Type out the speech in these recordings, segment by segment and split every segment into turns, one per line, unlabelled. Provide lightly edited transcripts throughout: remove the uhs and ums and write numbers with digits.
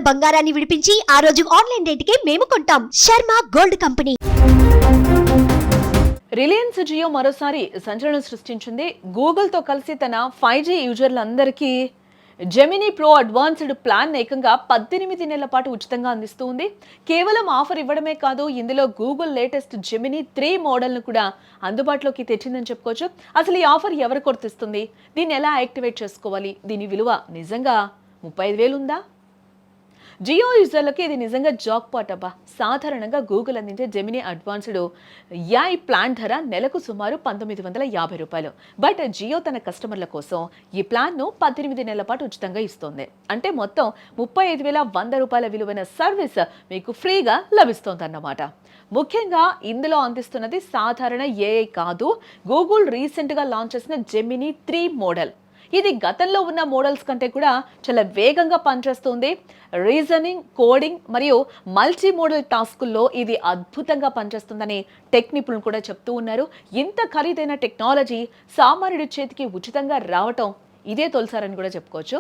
బంగారాన్ని విడిపించి ఆ రోజు ఆన్లైన్ రేటుకే మేము కొంటాం. Sharma gold company.
రిలయన్స్ జియో మరోసారి సంచలనం సృష్టించింది. గూగుల్తో కలిసి తన 5G యూజర్లందరికీ జెమినీ ప్రో అడ్వాన్స్డ్ ప్లాన్ ఏకంగా 18 నెలల పాటు ఉచితంగా అందిస్తూ ఉంది. కేవలం ఆఫర్ ఇవ్వడమే కాదు, ఇందులో గూగుల్ లేటెస్ట్ జెమినీ 3 మోడల్ను కూడా అందుబాటులోకి తెచ్చిందని చెప్పుకోవచ్చు. అసలు ఈ ఆఫర్ ఎవరు కొర్తిస్తుంది, దీన్ని ఎలా యాక్టివేట్ చేసుకోవాలి, దీని విలువ నిజంగా 35,000 ఉందా? జియో యూజర్లకి ఇది నిజంగా జాక్ పాట్ అబ్బా. సాధారణంగా గూగుల్ అందించే జెమినీ అడ్వాన్స్డ్ AI ప్లాన్ ధర నెలకు సుమారు 1950 రూపాయలు. బట్ జియో తన కస్టమర్ల కోసం ఈ ప్లాన్ను 18 నెలల పాటు ఉచితంగా ఇస్తోంది. అంటే మొత్తం 35,100 రూపాయల విలువైన సర్వీస్ మీకు ఫ్రీగా లభిస్తోందన్నమాట. ముఖ్యంగా ఇందులో అందిస్తున్నది సాధారణ AI కాదు, గూగుల్ రీసెంట్గా లాంచ్ చేసిన జెమినీ 3 మోడల్. ఇది గతంలో ఉన్న మోడల్స్ కంటే కూడా చాలా వేగంగా పనిచేస్తుంది. రీజనింగ్, కోడింగ్ మరియు మల్టీ మోడల్ టాస్కుల్లో ఇది అద్భుతంగా పనిచేస్తుందని టెక్ నిపుణులు కూడా చెప్తూ ఉన్నారు. ఇంత ఖరీదైన టెక్నాలజీ సామాన్యుడి చేతికి ఉచితంగా రావటం ఇదే తొలిసారని కూడా చెప్పుకోవచ్చు.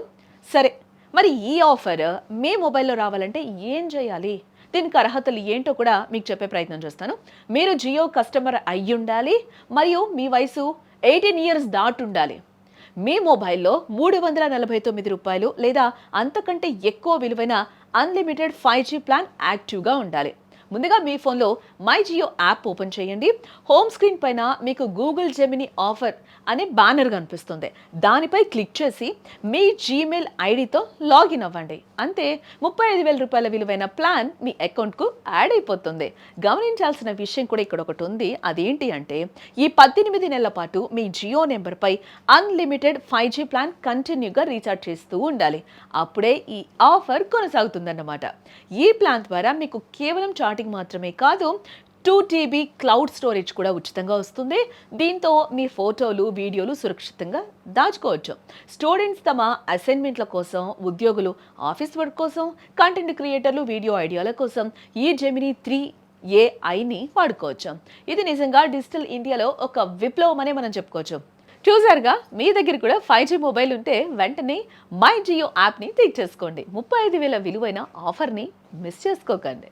సరే, మరి ఈ ఆఫర్ మీ మొబైల్లో రావాలంటే ఏం చేయాలి, దీనికి అర్హతలు ఏంటో కూడా మీకు చెప్పే ప్రయత్నం చేస్తాను. మీరు జియో కస్టమర్ అయ్యి ఉండాలి మరియు మీ వయసు 18 ఇయర్స్ దాటి ఉండాలి. మీ మొబైల్లో 349 రూపాయలు లేదా అంతకంటే ఎక్కువ విలువైన అన్లిమిటెడ్ 5G ప్లాన్ యాక్టివ్గా ఉండాలి. ముందుగా మీ ఫోన్లో మై జియో యాప్ ఓపెన్ చేయండి. హోమ్ స్క్రీన్ పైన మీకు గూగుల్ జెమినీ ఆఫర్ అనే బ్యానర్ కనిపిస్తుంది. దానిపై క్లిక్ చేసి మీ జీమెయిల్ ఐడితో లాగిన్ అవ్వండి. అంతే, 35,000 రూపాయల విలువైన ప్లాన్ మీ అకౌంట్కు యాడ్ అయిపోతుంది. గమనించాల్సిన విషయం కూడా ఇక్కడ ఒకటి ఉంది. అదేంటి అంటే, ఈ 18 నెలల పాటు మీ జియో నెంబర్పై అన్లిమిటెడ్ 5G ప్లాన్ కంటిన్యూగా రీఛార్జ్ చేస్తూ ఉండాలి. అప్పుడే ఈ ఆఫర్ కొనసాగుతుందన్నమాట. ఈ ప్లాన్ ద్వారా మీకు కేవలం చాటింగ్ మాత్రమే కాదు, 2 TB క్లౌడ్ స్టోరేజ్ కూడా ఉచితంగా వస్తుంది. దీంతో మీ ఫోటోలు, వీడియోలు సురక్షితంగా దాచుకోవచ్చు. స్టూడెంట్స్ తమ అసైన్మెంట్ల కోసం, ఉద్యోగులు ఆఫీస్ వర్క్ కోసం, కంటెంట్ క్రియేటర్లు వీడియో ఐడియాల కోసం ఈ జెమినీ 3 AIని వాడుకోవచ్చు. ఇది నిజంగా డిజిటల్ ఇండియాలో ఒక విప్లవం అనే మనం చెప్పుకోవచ్చు. చూసారుగా, మీ దగ్గర కూడా 5G మొబైల్ ఉంటే వెంటనే మై జియో యాప్ని తీర్చేసుకోండి. 35,000 విలువైన ఆఫర్ని మిస్ చేసుకోకండి.